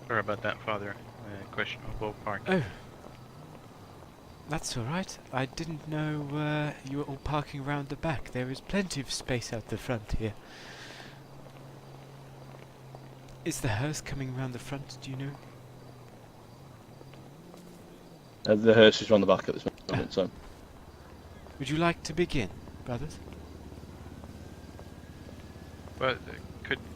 Sorry about that, Father. Questionable parking. Oh, that's alright. I didn't know you were all parking around the back. There is plenty of space out the front here. Is the hearse coming around the front, do you know? The hearse is on the back at this moment, so. Would you like to begin, brothers? But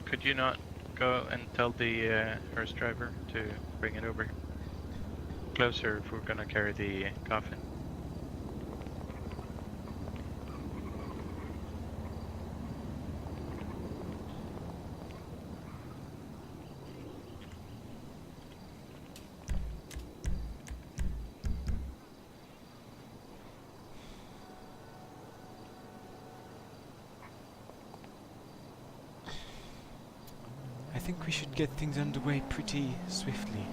could you not go and tell the hearse driver to bring it over closer if we're gonna carry the coffin? I think we should get things underway pretty swiftly.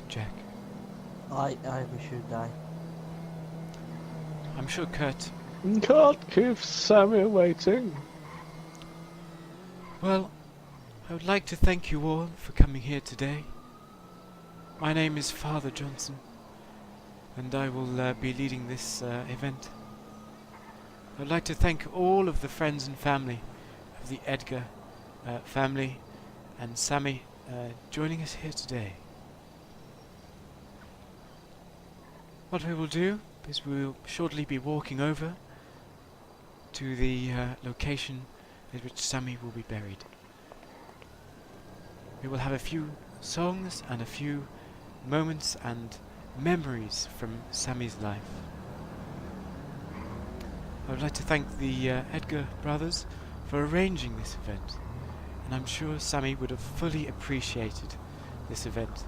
Jack. I we should die. I'm sure Kurt... Can't keep Sammy waiting. Well, I would like to thank you all for coming here today. My name is Father Johnson, and I will be leading this event. I'd like to thank all of the friends and family of the Edgar family and Sammy joining us here today. What we will do is we will shortly be walking over to the location at which Sammy will be buried. We will have a few songs and a few moments and memories from Sammy's life. I would like to thank the Edgar brothers for arranging this event, and I'm sure Sammy would have fully appreciated this event.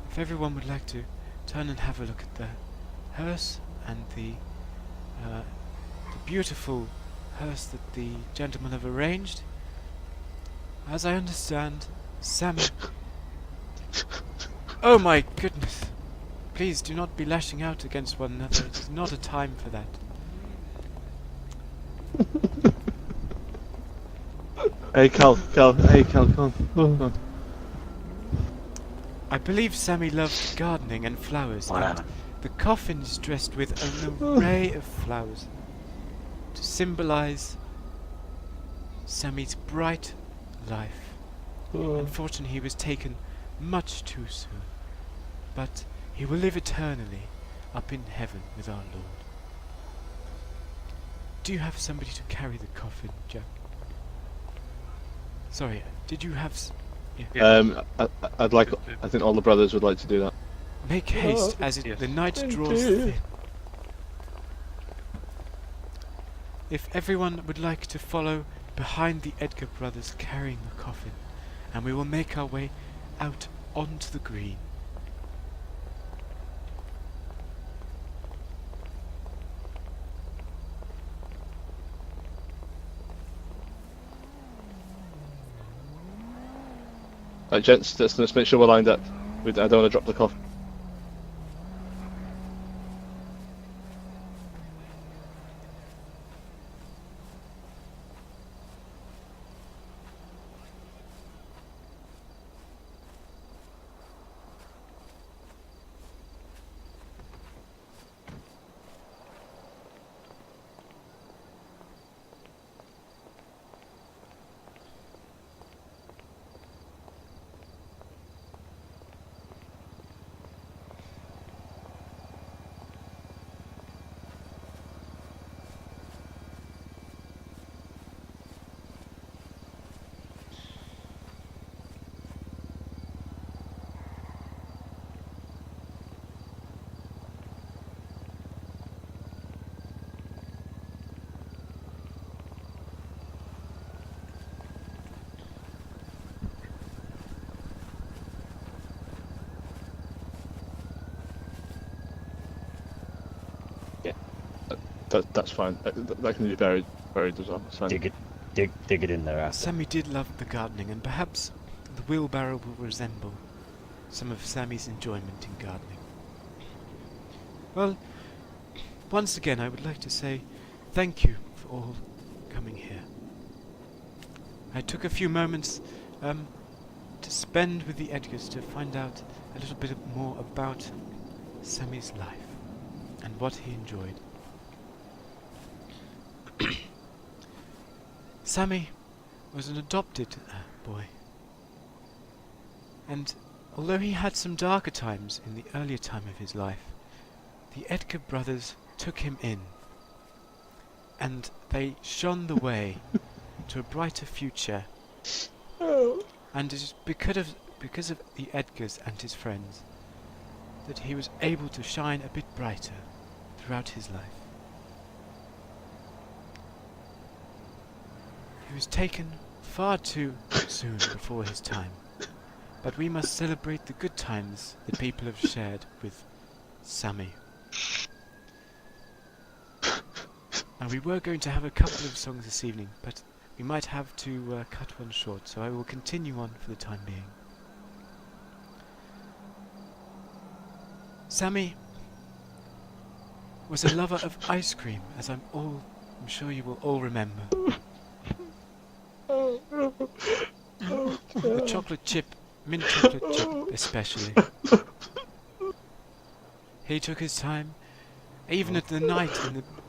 If everyone would like to turn and have a look at the hearse and the beautiful hearse that the gentlemen have arranged. As I understand, Sammy... Oh my goodness! Please do not be lashing out against one another. It is not a time for that. Hey Cal, come on. I believe Sammy loved gardening and flowers, and the coffin is dressed with an array of flowers to symbolize Sammy's bright life. Unfortunately, he was taken much too soon, but he will live eternally up in heaven with our Lord. Do you have somebody to carry the coffin, Jack? Sorry, did you have... Yeah. I think all the brothers would like to do that. Make haste, as the night draws thin. If everyone would like to follow behind the Edgar brothers carrying the coffin, and we will make our way out onto the green. Right, gents, let's make sure we're lined up. I don't want to drop the coffin. That's fine. That can be buried as well. That's fine. Dig it in there after. Sammy did love the gardening, and perhaps the wheelbarrow will resemble some of Sammy's enjoyment in gardening. Well, once again I would like to say thank you for all coming here. I took a few moments to spend with the Edgars to find out a little bit more about Sammy's life and what he enjoyed. Sammy was an adopted boy, and although he had some darker times in the earlier time of his life, the Edgar brothers took him in, and they shone the way to a brighter future. And it is because of the Edgars and his friends that he was able to shine a bit brighter throughout his life. He was taken far too soon before his time, but we must celebrate the good times that people have shared with Sammy. And we were going to have a couple of songs this evening, but we might have to cut one short, so I will continue on for the time being. Sammy was a lover of ice cream, as I'm sure you will all remember. The chocolate chip, mint chocolate chip especially. He took his time, even at the night,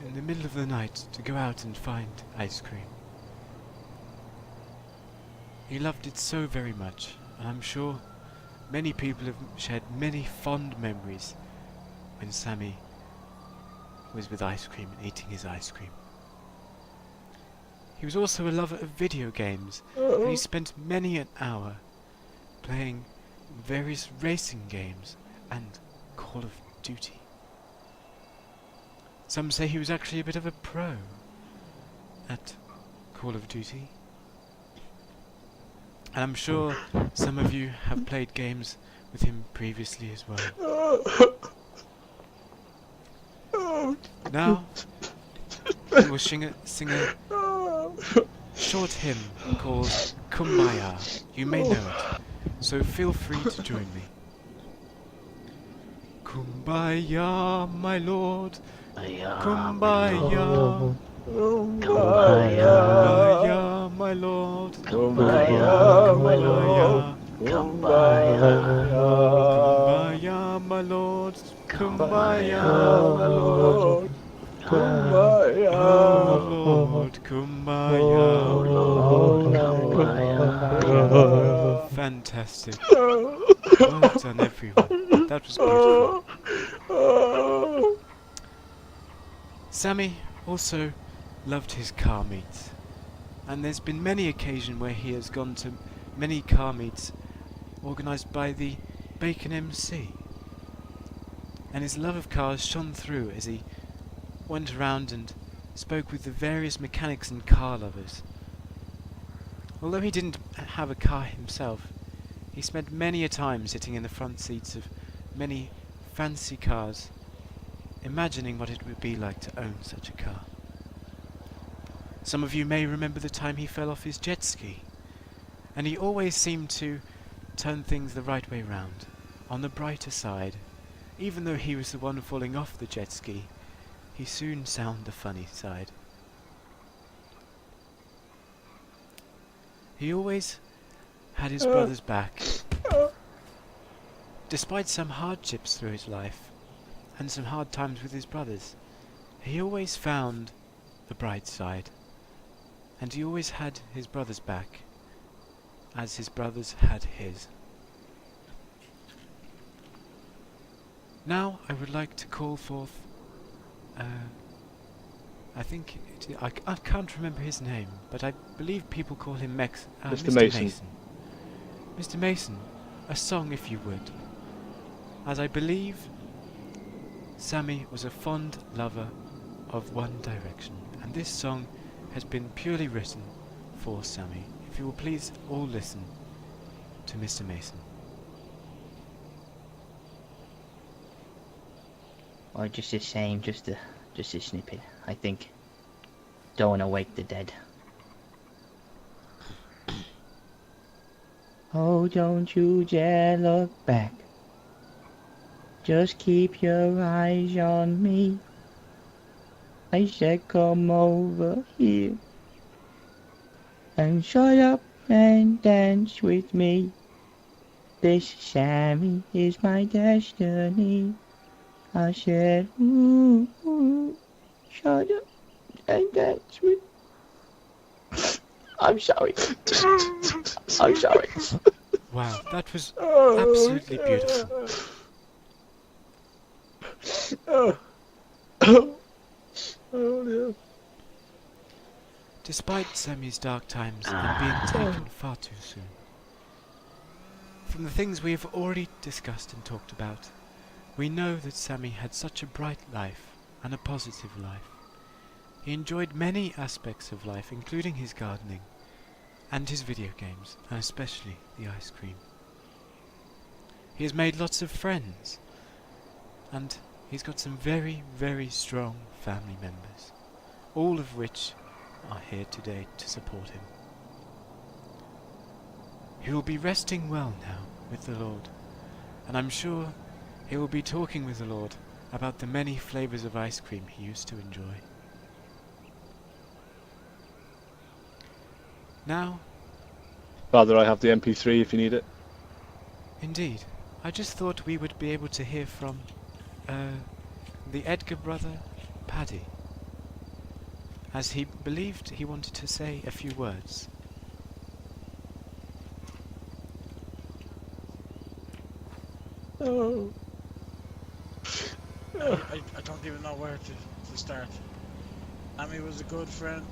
in the middle of the night, to go out and find ice cream. He loved it so very much, and I'm sure many people have shared many fond memories when Sammy was with ice cream and eating his ice cream. He was also a lover of video games, and he spent many an hour playing various racing games and Call of Duty. Some say he was actually a bit of a pro at Call of Duty. And I'm sure some of you have played games with him previously as well. Now, we will sing a short hymn called Kumbaya. You may know it, so feel free to join me. Kumbaya, my lord. Kumbaya. Kumbaya, my lord. Kumbaya, my lord. Kumbaya, my lord. Kumbaya, my lord. Kumbaya, Lord, Kumbaya, Lord. Fantastic. Well done, everyone. That was beautiful. Sammy also loved his car meets, and there's been many occasions where he has gone to many car meets organised by the Bacon MC, and his love of cars shone through as he went around and spoke with the various mechanics and car lovers. Although he didn't have a car himself, he spent many a time sitting in the front seats of many fancy cars, imagining what it would be like to own such a car. Some of you may remember the time he fell off his jet ski, and he always seemed to turn things the right way round, on the brighter side. Even though he was the one falling off the jet ski, he soon found the funny side. He always had his brother's back. Despite some hardships through his life, and some hard times with his brothers, he always found the bright side, and he always had his brother's back, as his brothers had his. Now I would like to call forth, I can't remember his name, but I believe people call him Mr. Mason. Mr. Mason, a song if you would, as I believe Sammy was a fond lover of One Direction, and this song has been purely written for Sammy. If you will please all listen to Mr. Mason. Or just the same, just a snippet, I think. Don't wanna wake the dead. Oh, don't you dare look back. Just keep your eyes on me. I said come over here and shut up and dance with me. This Sammy is my destiny. I said, ooh, ooh, shut up and dance with me. I'm sorry. I'm sorry. Wow, that was absolutely beautiful. Oh, Despite Sammy's dark times and being taken far too soon. From the things we have already discussed and talked about, we know that Sammy had such a bright life and a positive life. He enjoyed many aspects of life, including his gardening and his video games, and especially the ice cream. He has made lots of friends, and he's got some very, very strong family members, all of which are here today to support him. He will be resting well now with the Lord, and I'm sure he will be talking with the Lord about the many flavors of ice cream he used to enjoy. Now, Father, I have the MP3 if you need it. indeed, I just thought we would be able to hear from the Edgar brother, Paddy, as he believed he wanted to say a few words. Oh. I don't even know where to start. Sammy was a good friend.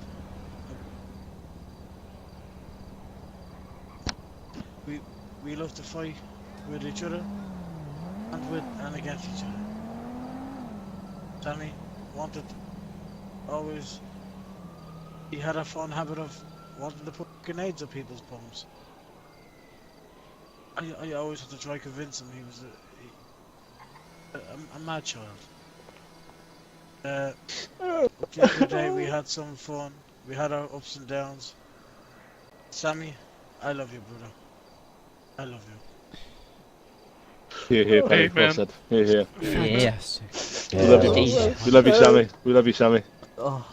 We love to fight with each other and against each other. Sammy wanted always. He had a fun habit of wanting to put grenades at people's bums. I always had to try to convince him he was a mad child. The other day we had some fun. We had our ups and downs. Sammy, I love you, brother. I love you. Here, Paddy, Amen. well said. Here. Fantastic. We love you. Yeah. We love you, Sammy. We love you, Sammy. Oh.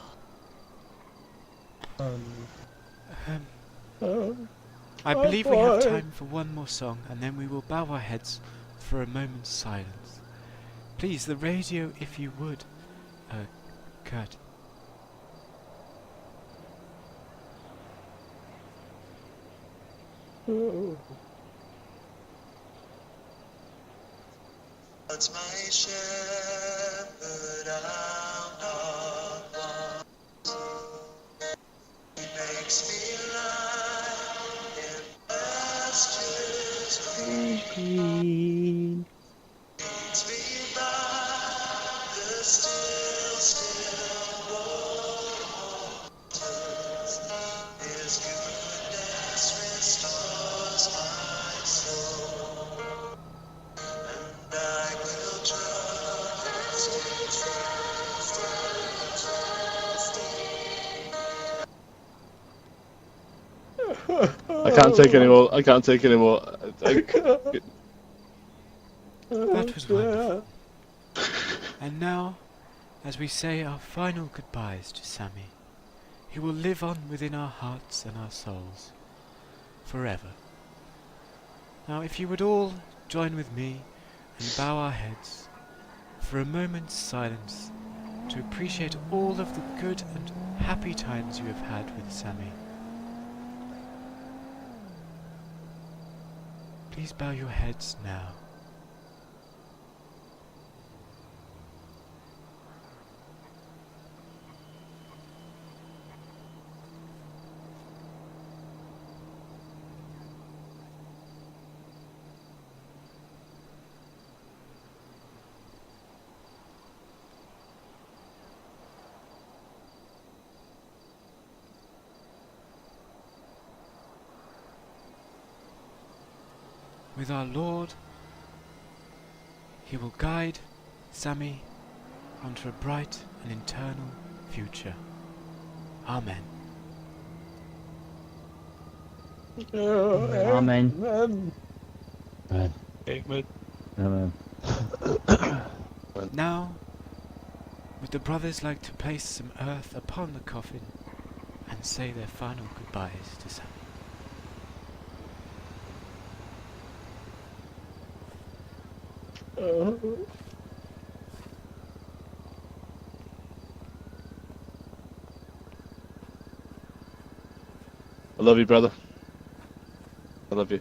I believe we have time for one more song, and then we will bow our heads for a moment's silence. Please, the radio, if you would, Kurt. That's my shepherd out of want. He makes me lie in pastures Green. leads me by the still waters. His goodness restores my soul, and I will trust I can't take any more. I can't take any more. That was wonderful. And now, as we say our final goodbyes to Sammy, he will live on within our hearts and our souls forever. Now, if you would all join with me and bow our heads for a moment's silence to appreciate all of the good and happy times you have had with Sammy. Please bow your heads now. With our Lord, He will guide Sammy onto a bright and eternal future. Amen. Amen. Man. Amen. Man. Now, would the brothers like to place some earth upon the coffin and say their final goodbyes to Sammy? I love you, brother. I love you.